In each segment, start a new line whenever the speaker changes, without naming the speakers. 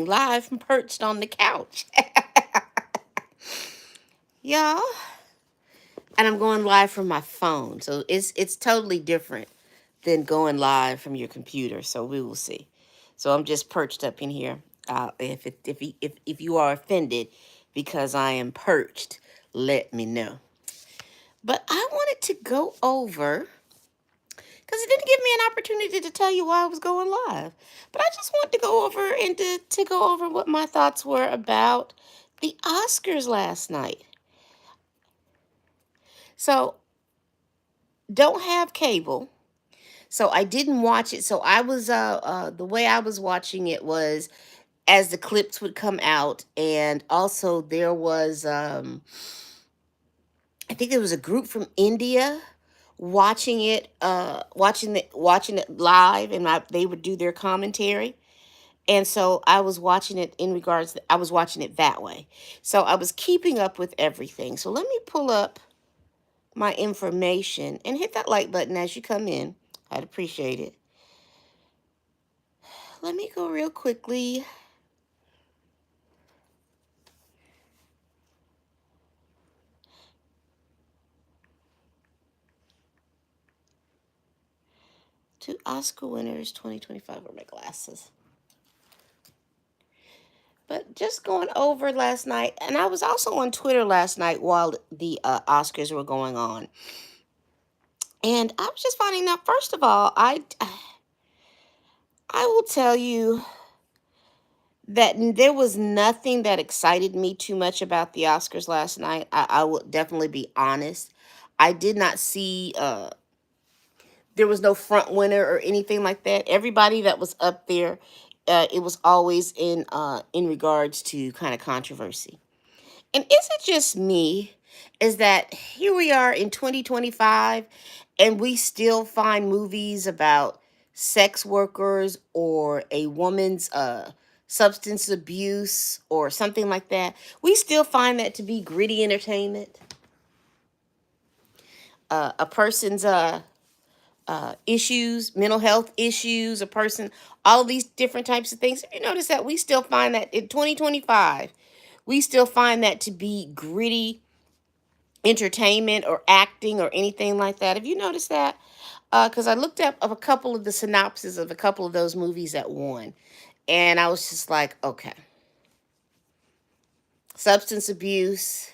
live from perched on the couch. Y'all. And I'm going live from my phone. So it's totally different than going live from your computer. So we will see. So I'm just perched up in here. If you are offended because I am perched, let me know. But I wanted to go over because it didn't give me an opportunity to tell you why I was going live. But I just want to go over and to go over what my thoughts were about the Oscars last night. So don't have cable. So I didn't watch it. So I was the way I was watching it was as the clips would come out, and also there was I think there was a group from India watching it watching it live, and they would do their commentary. And so I was watching it I was watching it that way. So I was keeping up with everything. So let me pull up my information and hit that like button as you come in. I'd appreciate it. Let me go real quickly to Oscar winners 2025. Where are my glasses? But just going over last night, and I was also on Twitter last night while the Oscars were going on. And I was just finding out, first of all, I will tell you that there was nothing that excited me too much about the Oscars last night. I will definitely be honest. I did not see there was no front winner or anything like that. Everybody that was up there, it was always in regards to kind of controversy. And is it just me? Is that here we are in 2025 and we still find movies about sex workers or a woman's substance abuse or something like that? We still find that to be gritty entertainment. A person's issues, mental health issues, a person, all of these different types of things. Have you notice that we still find that in 2025, we still find that to be gritty entertainment or acting or anything like that? Have you noticed that? Because I looked up of a couple of the synopses of a couple of those movies that won, and I was just like, okay, substance abuse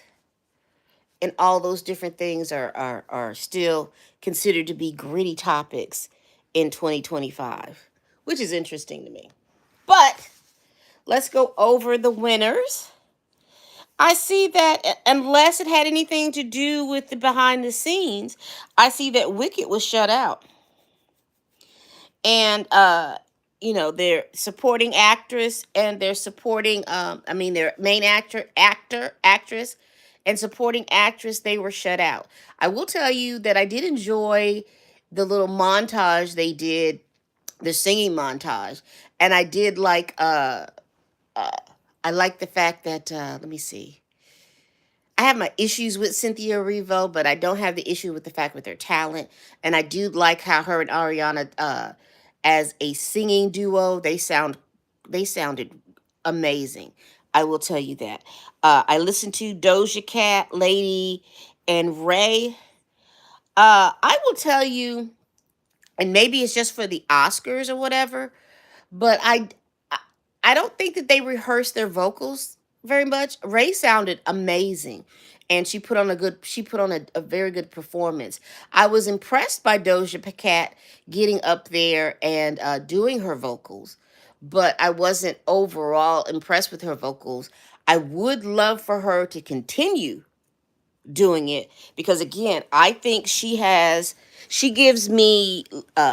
and all those different things are still considered to be gritty topics in 2025, which is interesting to me. But let's go over the winners. I see that unless it had anything to do with the behind the scenes, I see that Wicked was shut out. And their supporting actress and their supporting their main actress and supporting actress, they were shut out. I will tell you that I did enjoy the little montage they did, the singing montage, and I did like uh I like the fact that let me see. I have my issues with Cynthia Erivo, but I don't have the issue with the fact with her talent. And I do like how her and Ariana, as a singing duo, they sounded amazing. I will tell you that. I listened to Doja Cat, Lady, and Ray. I will tell you, and maybe it's just for the Oscars or whatever, but I I don't think that they rehearsed their vocals very much. Ray sounded amazing, and she put on a very good performance. I was impressed by Doja Cat getting up there and doing her vocals, but I wasn't overall impressed with her vocals. I would love for her to continue doing it because again, I think she gives me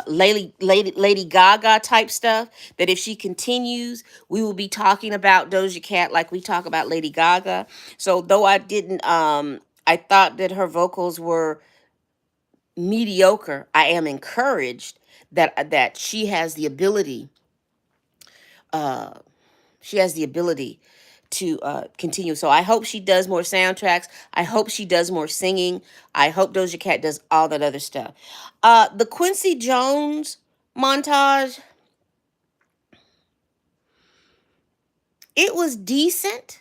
Lady Gaga type stuff, that if she continues, we will be talking about Doja Cat like we talk about Lady Gaga. So though I didn't I thought that her vocals were mediocre, I am encouraged that uh she has the ability to continue. So I hope she does more soundtracks. I hope she does more singing. I hope Doja Cat does all that other stuff. The Quincy Jones montage, It was decent.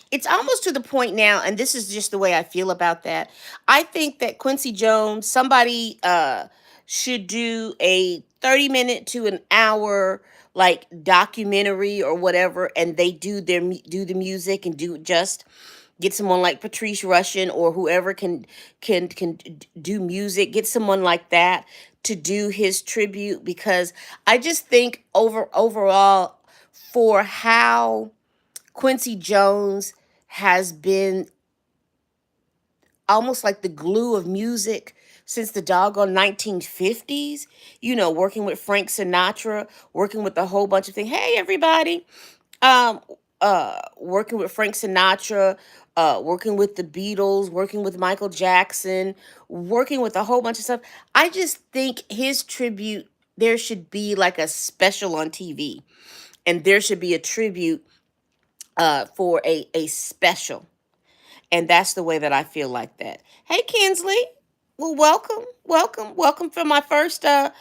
It's almost to the point now, and this is just the way I feel about that. I think that Quincy Jones, somebody should do a 30-minute to an hour like documentary or whatever, and they do the music and do just get someone like Patrice Rushen or whoever can do music. Get someone like that to do his tribute, because I just think overall, for how Quincy Jones has been almost like the glue of music since the doggone 1950s, working with Frank Sinatra, working with a whole bunch of things. Hey, everybody. Um, Working with Frank Sinatra, working with the Beatles, working with Michael Jackson, working with a whole bunch of stuff. I just think his tribute, there should be like a special on TV, and there should be a tribute for a special. And that's the way that I feel like that. Hey, Kinsley. Well, welcome for my first live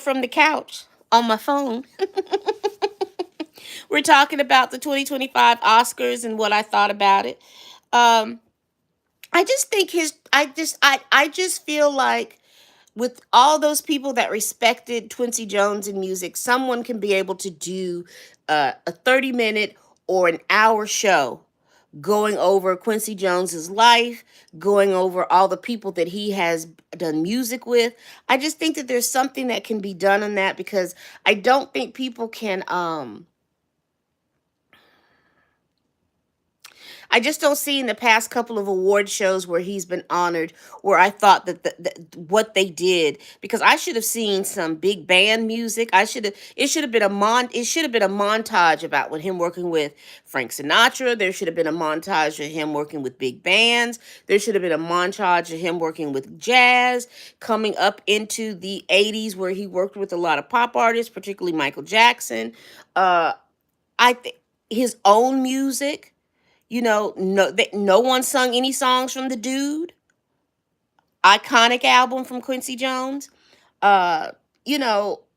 from the couch on my phone. We're talking about the 2025 Oscars and what I thought about it. Um, I just think I just feel like with all those people that respected Quincy Jones in music, someone can be able to do a 30-minute or an hour show going over Quincy Jones's life, going over all the people that he has done music with. I just think that there's something that can be done on that, because I don't think people can I just don't see in the past couple of award shows where he's been honored, where I thought that what they did, because I should have seen some big band music. It should have been it should have been a montage about with him working with Frank Sinatra. There should have been a montage of him working with big bands. There should have been a montage of him working with jazz, coming up into the 80s where he worked with a lot of pop artists, particularly Michael Jackson. Uh I think his own music, no one sung any songs from the dude. Iconic album from Quincy Jones. You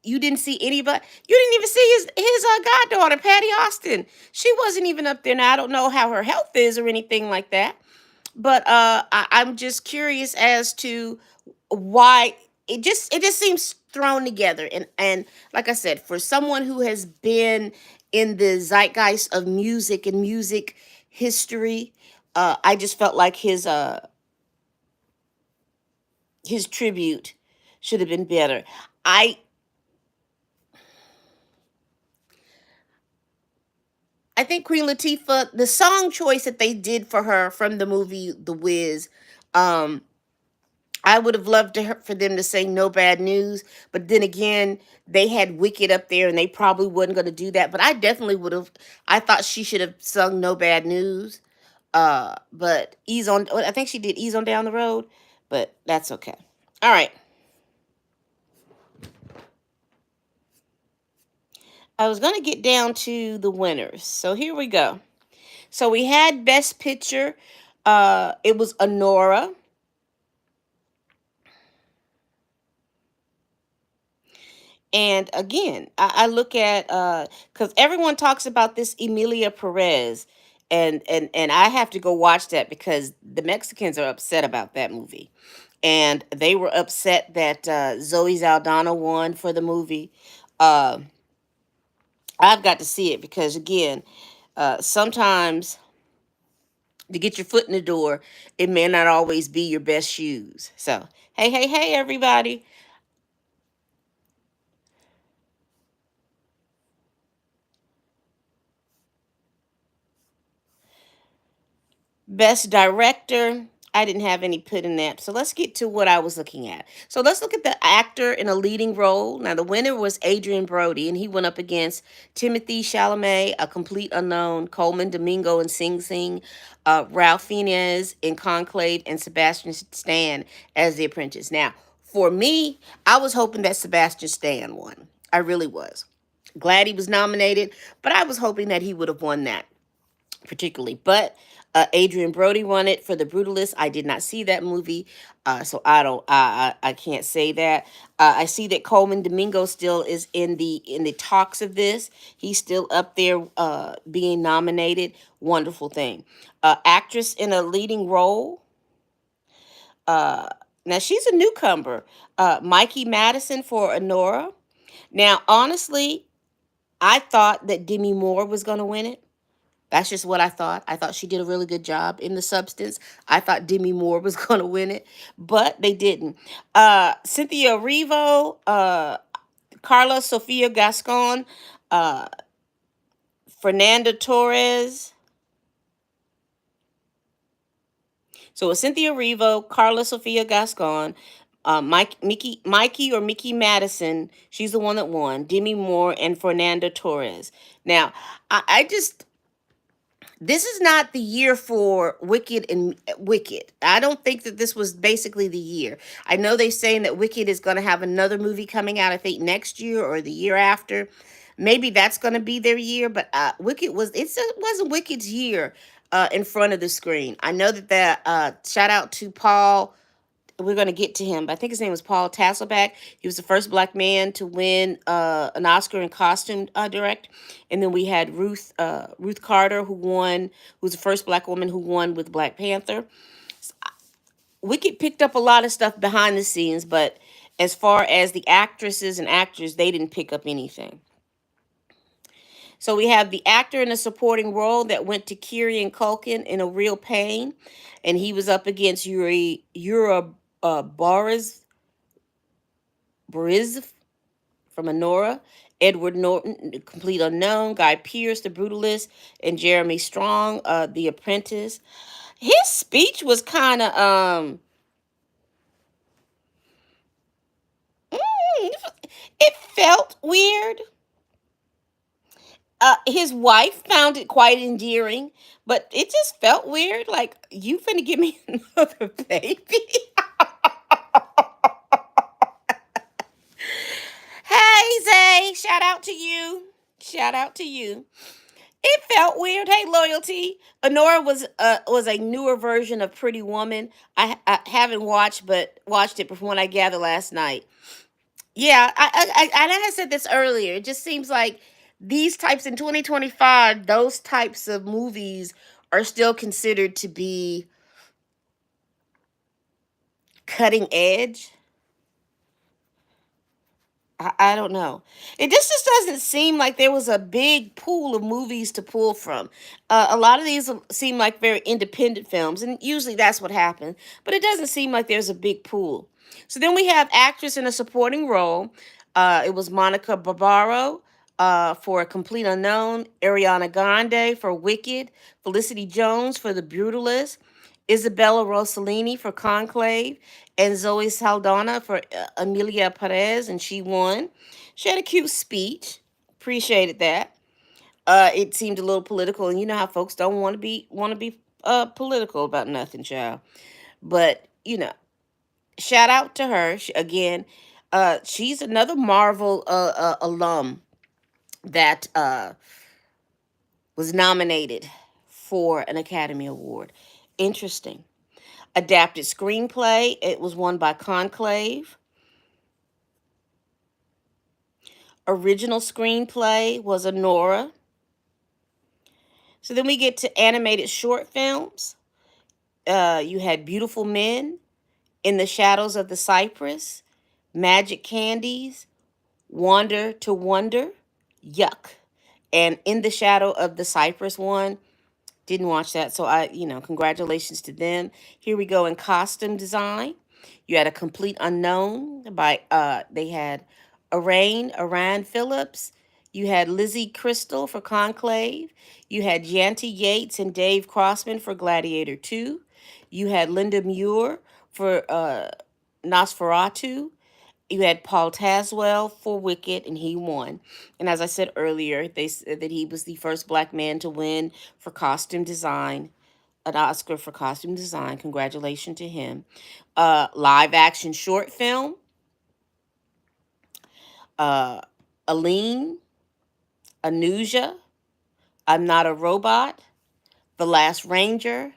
didn't see anybody. You didn't even see his goddaughter, Patty Austin. She wasn't even up there. Now I don't know how her health is or anything like that, but I'm just curious as to why it just seems thrown together. And like I said, for someone who has been in the zeitgeist of music and music history, I just felt like his tribute should have been better. I I think Queen Latifah, the song choice that they did for her from the movie The Wiz, um, I would have loved for them to sing "No Bad News," but then again, they had Wicked up there, and they probably wasn't going to do that. But I definitely would have. I thought she should have sung "No Bad News," but Ease on. I think she did "Ease on Down the Road," but that's okay. All right, I was going to get down to the winners, so here we go. So we had Best Picture. It was Honora. And again, I look at because everyone talks about this Emilia Perez, and I have to go watch that because the Mexicans are upset about that movie, and they were upset that Zoe Saldana won for the movie. Uh, I've got to see it because again, sometimes to get your foot in the door, it may not always be your best shoes. So hey, everybody. Best director, I didn't have any put in that. So let's get to what I was looking at. So let's look at the actor in a leading role. Now, the winner was Adrian Brody, and he went up against Timothy Chalamet, A Complete Unknown, Coleman Domingo in Sing Sing, Ralph Fiennes in Conclave, and Sebastian Stan as The Apprentice. Now, for me, I was hoping that Sebastian Stan won. I really was. Glad he was nominated, but I was hoping that he would have won that. particularly. But Adrian Brody won it for The Brutalist. I did not see that movie, so I don't. I can't say that. I see that Coleman Domingo still is in the talks of this. He's still up there being nominated. Wonderful thing. Actress in a leading role. Uh, Now she's a newcomer. Mikey Madison for Honora. Now, honestly, I thought that Demi Moore was going to win it. That's just what I thought. I thought she did a really good job in The Substance. I thought Demi Moore was going to win it, but they didn't. Cynthia Erivo, Carla Sofia Gascon, uh, Fernanda Torres. So it's Cynthia Erivo, Carla Sofia Gascon, Mikey or Mickey Madison. She's the one that won. Demi Moore and Fernanda Torres. Now, I just this is not the year for Wicked and Wicked. I don't think that this was basically the year. I know they're saying that Wicked is going to have another movie coming out, I think next year or the year after. Maybe that's going to be their year, but it wasn't Wicked's year in front of the screen. I know that shout out to Paul, we're going to get to him, but I think his name was Paul Tasselback. He was the first black man to win an Oscar in costume direct. And then we had Ruth Carter, who was the first black woman who won with Black Panther. Wicked picked up a lot of stuff behind the scenes, but as far as the actresses and actors, they didn't pick up anything. So we have the actor in a supporting role that went to Kieran Culkin in A Real Pain, and he was up against Boris Briz from Honora, Edward Norton, Complete Unknown, Guy Pearce, The Brutalist, and Jeremy Strong, The Apprentice. His speech was kind of it felt weird. His wife found it quite endearing, but it just felt weird. Like, you finna give me another baby? Hey, Zay, shout out to you. Shout out to you. It felt weird. Hey, loyalty. Honora was a newer version of Pretty Woman. I haven't watched, but watched it from what I gathered last night. Yeah, I said this earlier. It just seems like these types in 2025, those types of movies are still considered to be cutting edge. I don't know. It just doesn't seem like there was a big pool of movies to pull from. A lot of these seem like very independent films, and usually that's what happens. But it doesn't seem like there's a big pool. So then we have actress in a supporting role. It was Monica Barbaro for A Complete Unknown, Ariana Grande for Wicked, Felicity Jones for The Brutalist, Isabella Rossellini for Conclave, and Zoe Saldana for Amelia Perez, and she won. She had a cute speech. Appreciated that. It seemed a little political, and you know how folks don't want to be political about nothing, child. But shout out to her again. She's another Marvel alum that was nominated for an Academy Award. Interesting. Adapted screenplay, it was won by Conclave. Original screenplay was Honora. So then we get to animated short films. You had Beautiful Men, In the Shadows of the Cypress, Magic Candies, Wander to Wonder, Yuck. And In the Shadow of the Cypress one, didn't watch that. So congratulations to them. Here we go in costume design. You had A Complete Unknown by they had Aran Phillips. You had Lizzie Crystal for Conclave. You had Janty Yates and Dave Crossman for Gladiator 2. You had Linda Muir for Nosferatu. You had Paul Tazwell for Wicked, and he won. And as I said earlier, they said that he was the first black man to win for costume design, an Oscar for costume design. Congratulations to him. Live action short film, uh, Aline, Anuja, I'm Not a Robot, The Last Ranger,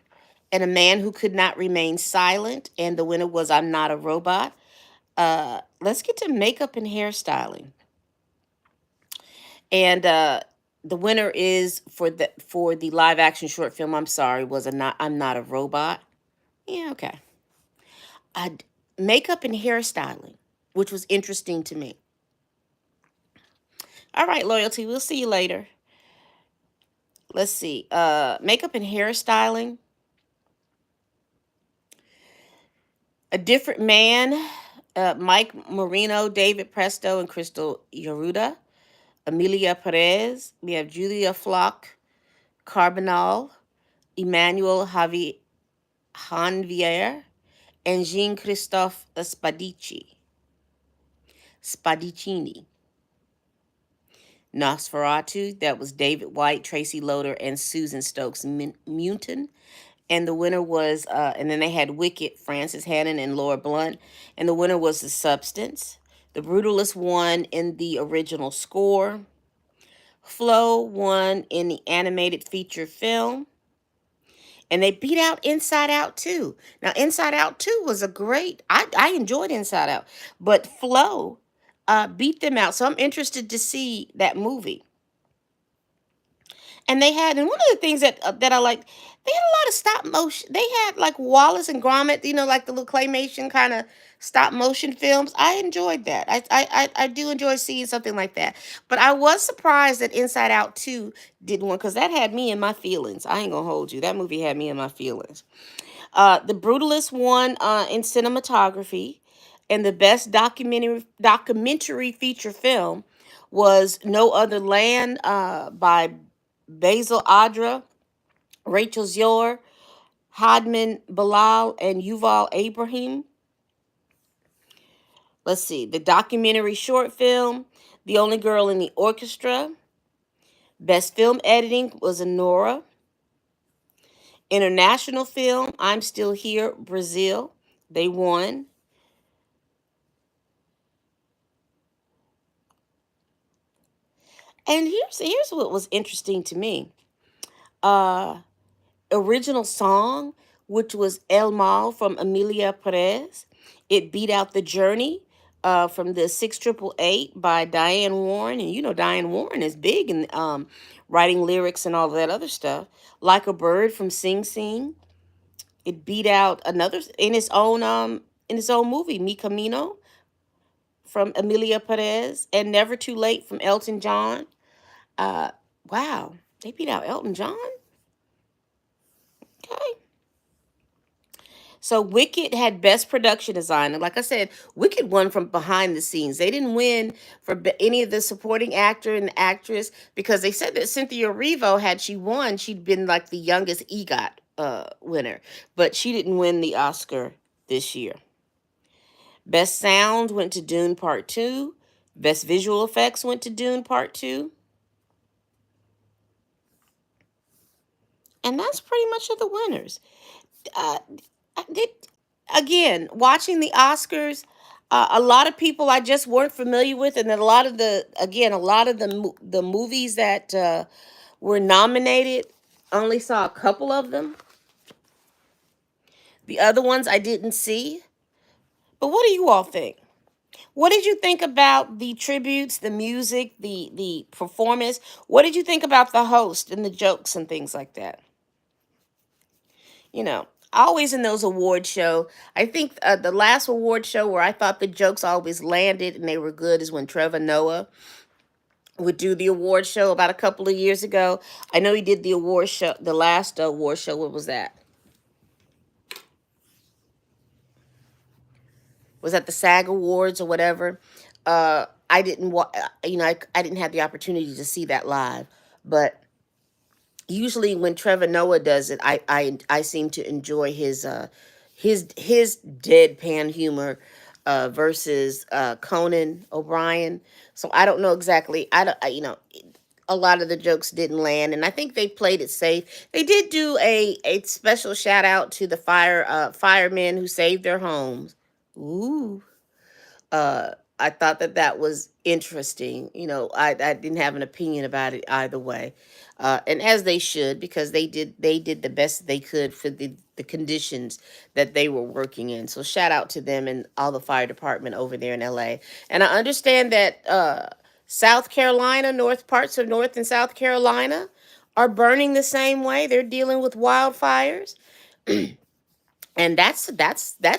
and A Man Who Could Not Remain Silent. And the winner was I'm Not a Robot. Let's get to makeup and hairstyling. And the winner is for the live action short film. I'm sorry, was a not I'm Not a Robot. Yeah, okay. I Makeup and hairstyling, which was interesting to me. All right, loyalty. We'll see you later. Let's see. Makeup and hairstyling. A Different Man. Mike Marino, David Presto, and Crystal Yaruda. Amelia Perez. We have Julia Flock Carbonal, Emmanuel Hanvier, and Jean Christophe Spadicini. Nosferatu, that was David White, Tracy Loader, and Susan Stokes Munton. And the winner was, and then they had Wicked, Frances Hannon, and Laura Blunt. And the winner was The Substance. The Brutalist won in the original score. Flow won in the animated feature film. And they beat out Inside Out 2. Now, Inside Out 2 was a great, I enjoyed Inside Out, but Flow beat them out. So I'm interested to see that movie. And and one of the things that I like, they had a lot of stop motion. They had like Wallace and Gromit, like the little claymation kind of stop motion films. I enjoyed that. I do enjoy seeing something like that. But I was surprised that Inside Out 2 did one, because that had me in my feelings. I ain't gonna hold you. That movie had me in my feelings. The Brutalist won in cinematography, and the best documentary feature film was No Other Land by Basil Adra, Rachel Zior, Hadman Bilal, and Yuval Abraham. Let's see. The documentary short film, The Only Girl in the Orchestra. Best film editing was Anora. International film, I'm Still Here, Brazil. They won. And here's what was interesting to me. Uh Original song, which was El Mal from Emilia Perez. It beat out The Journey from the 6888 by Diane Warren. And Diane Warren is big in writing lyrics and all that other stuff. Like a Bird from Sing Sing. It beat out another in its own movie, Mi Camino from Emilia Perez, and Never Too Late from Elton John. Uh, wow, they beat out Elton John. Okay. So Wicked had best production design, and like I said, Wicked won from behind the scenes. They didn't win for any of the supporting actor and actress, because they said that Cynthia Erivo, had she won, she'd been like the youngest EGOT winner, but she didn't win the Oscar this year. Best sound went to Dune Part 2. Best visual effects went to Dune Part 2. And that's pretty much of the winners. Uh, did Again, watching the Oscars, a lot of people I just weren't familiar with, and then a lot of the movies that were nominated, only saw a couple of them. The other ones I didn't see. But what do you all think? What did you think about the tributes, the music, the performance? What did you think about the host and the jokes and things like that? Always in those award show, I think the last award show where I thought the jokes always landed and they were good is when Trevor Noah would do the award show about a couple of years ago. I know he did the award show, the last award show. What was that? Was that the SAG Awards or whatever? I didn't I didn't have the opportunity to see that live, but usually when Trevor Noah does it, I seem to enjoy his deadpan humor versus Conan O'Brien. So I don't know exactly. I don't a lot of the jokes didn't land, and I think they played it safe. They did do a special shout out to the firemen who saved their homes. Ooh. I thought that that was interesting. I didn't have an opinion about it either way, and as they should, because they did the best they could for the conditions that they were working in. So shout out to them and all the fire department over there in LA. And I understand that South Carolina, north parts of North and South Carolina are burning the same way. They're dealing with wildfires. And that's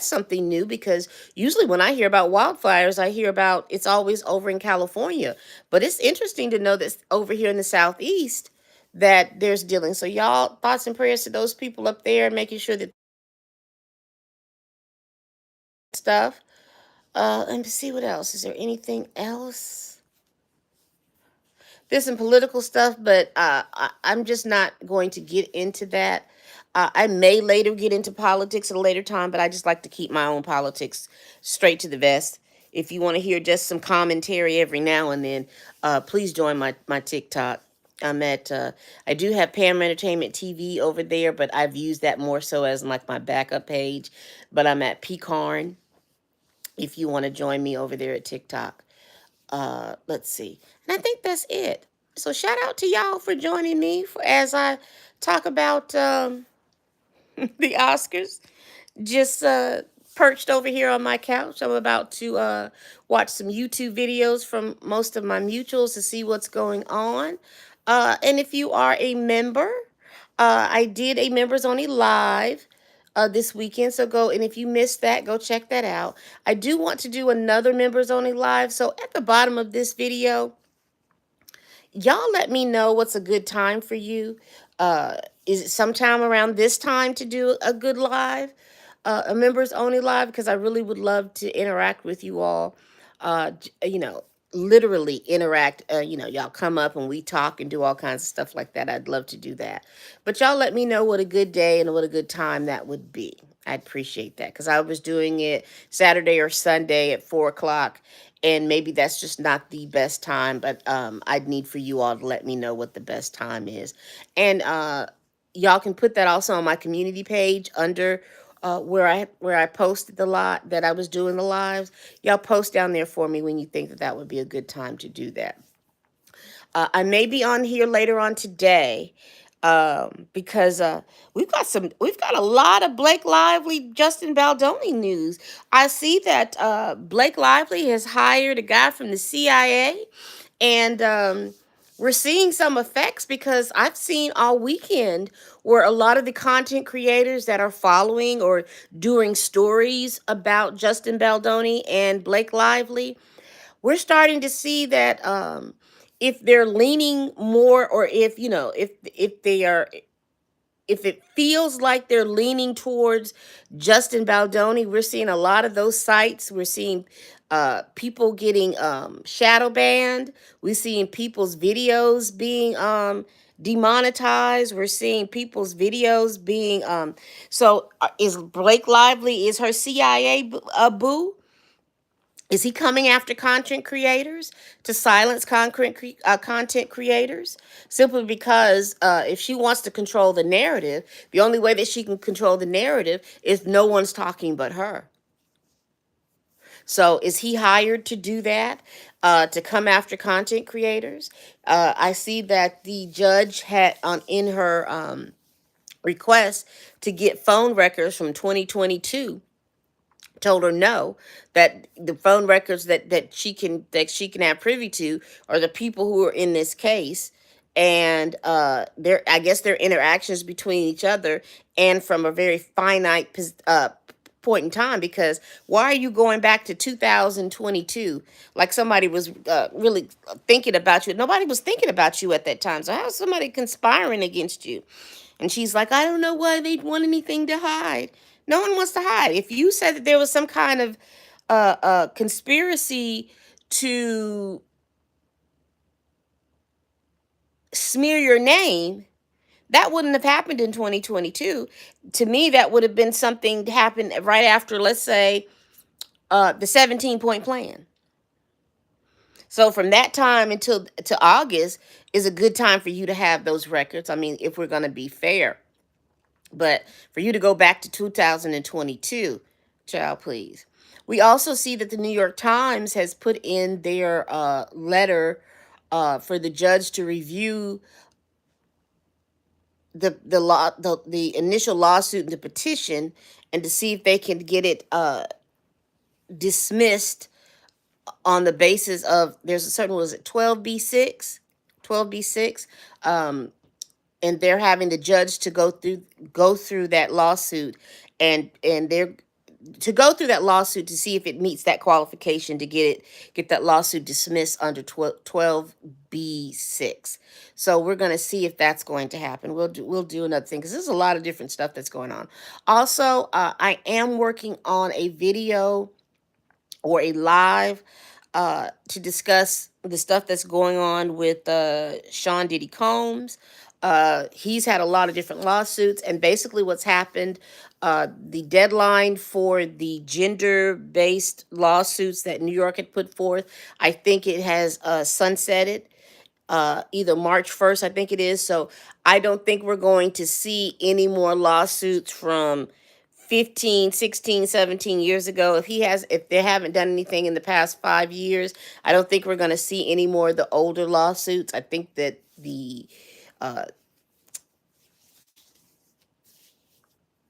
something new, because usually when I hear about wildfires, I hear about it's always over in California. But it's interesting to know that over here in the southeast that there's dealing. So y'all, thoughts and prayers to those people up there, making sure that stuff. Let me see what else. Is there anything else? There's some political stuff, but I'm just not going to get into that. I may later get into politics at a later time, but I just like to keep my own politics straight to the vest. If you want to hear just some commentary every now and then, please join my TikTok. I do have Pam Entertainment TV over there, but I've used that more so as like my backup page. But I'm at PCarn if you want to join me over there at TikTok. Let's see. And I think that's it. So shout out to y'all for joining me as I talk about the Oscars. Just perched over here on my couch. I'm about to watch some YouTube videos from most of my mutuals to see what's going on. And if you are a member, I did a members only live this weekend. So go, and if you missed that, go check that out. I do want to do another members only live. So at the bottom of this video, y'all let me know what's a good time for you. Uh, is it sometime around this time to do a good live, a members only live? Because I really would love to interact with you all. Literally interact. Y'all come up and we talk and do all kinds of stuff like that. I'd love to do that. But y'all let me know what a good day and what a good time that would be. I'd appreciate that, because I was doing it Saturday or Sunday at 4 o'clock, and maybe that's just not the best time, but I'd need for you all to let me know what the best time is. And y'all can put that also on my community page under where I posted the lot that I was doing the lives. Y'all post down there for me when you think that that would be a good time to do that. I may be on here later on today, because we've got a lot of Blake Lively, Justin Baldoni news. I see that Blake Lively has hired a guy from the CIA, and we're seeing some effects, because I've seen all weekend where a lot of the content creators that are following or doing stories about Justin Baldoni and Blake Lively, we're starting to see that if they're leaning more, or if if it feels like they're leaning towards Justin Baldoni, we're seeing a lot of those sites. We're seeing people getting shadow banned. We're seeing people's videos being demonetized. We're seeing people's videos being is Blake Lively, is her CIA boo? Is he coming after content creators to silence content creators? Simply because if she wants to control the narrative, the only way that she can control the narrative is no one's talking but her. So is he hired to do that, to come after content creators? I see that the judge had on in her request to get phone records from 2022, told her no, that the phone records that she can have privy to are the people who are in this case, and their I guess their interactions between each other, and from a very finite point in time. Because why are you going back to 2022 like somebody was really thinking about you? Nobody was thinking about you at that time, so how's somebody conspiring against you? And she's like, I don't know why they'd want anything to hide. No one wants to hide. If you said that there was some kind of conspiracy to smear your name, that wouldn't have happened in 2022. To me, that would have been something to happen right after, let's say, the 17-point plan. So from that time until to August is a good time for you to have those records. I mean, if we're going to be fair. But for you to go back to 2022, child, please. We also see that the New York Times has put in their letter for the judge to review the initial lawsuit and the petition, and to see if they can get it dismissed on the basis of, there's a certain, was it 12B6, 12B6, um and they're having the judge to go through that lawsuit, and they're to go through that lawsuit to see if it meets that qualification to get that lawsuit dismissed under 12B6. So we're going to see if that's going to happen. We'll do another thing, because there's a lot of different stuff that's going on. Also, I am working on a video or a live to discuss the stuff that's going on with Sean Diddy Combs. He's had a lot of different lawsuits, and basically what's happened, the deadline for the gender-based lawsuits that New York had put forth, I think it has sunsetted either March 1st, I think it is. So I don't think we're going to see any more lawsuits from 15, 16, 17 years ago. If they haven't done anything in the past 5 years, I don't think we're going to see any more of the older lawsuits. I think that uh,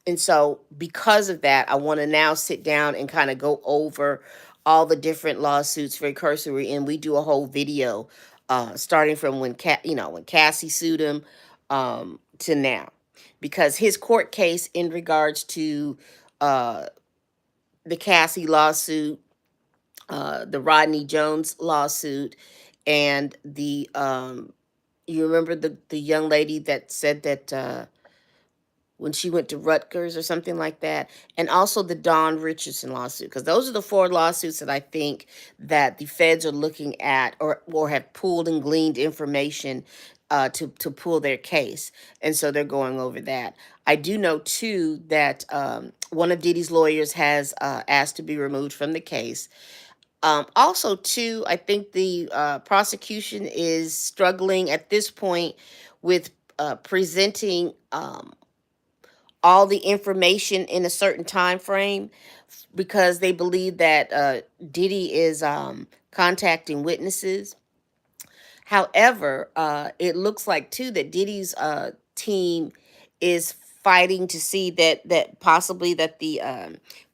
and so because of that, I want to now sit down and kind of go over all the different lawsuits very cursory, and we do a whole video, starting from when Cassie sued him, to now, because his court case in regards to uh, the Cassie lawsuit, the Rodney Jones lawsuit, and the you remember the young lady that said that when she went to Rutgers or something like that, and also the Don Richardson lawsuit, because those are the four lawsuits that I think that the feds are looking at, or have pulled and gleaned information to pull their case, and so they're going over that. I do know too that one of Diddy's lawyers has asked to be removed from the case. Also, too, I think the prosecution is struggling at this point with presenting all the information in a certain time frame, because they believe that Diddy is contacting witnesses. However, it looks like too that Diddy's team is fighting to see that possibly that the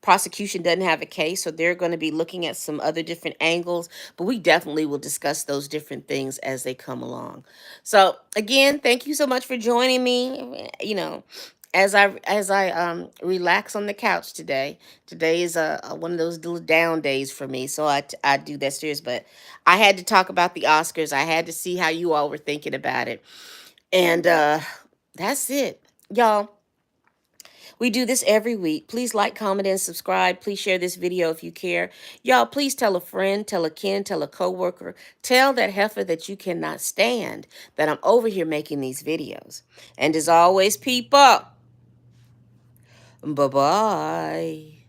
prosecution doesn't have a case, so they're going to be looking at some other different angles. But we definitely will discuss those different things as they come along. So again, thank you so much for joining me. As I relax on the couch today. Today is a one of those little down days for me, so I do that serious. But I had to talk about the Oscars. I had to see how you all were thinking about it, and that's it, y'all. We do this every week. Please like, comment, and subscribe. Please share this video if you care. Y'all, please tell a friend, tell a kin, tell a coworker, tell that heifer that you cannot stand that I'm over here making these videos. And as always, people, bye-bye.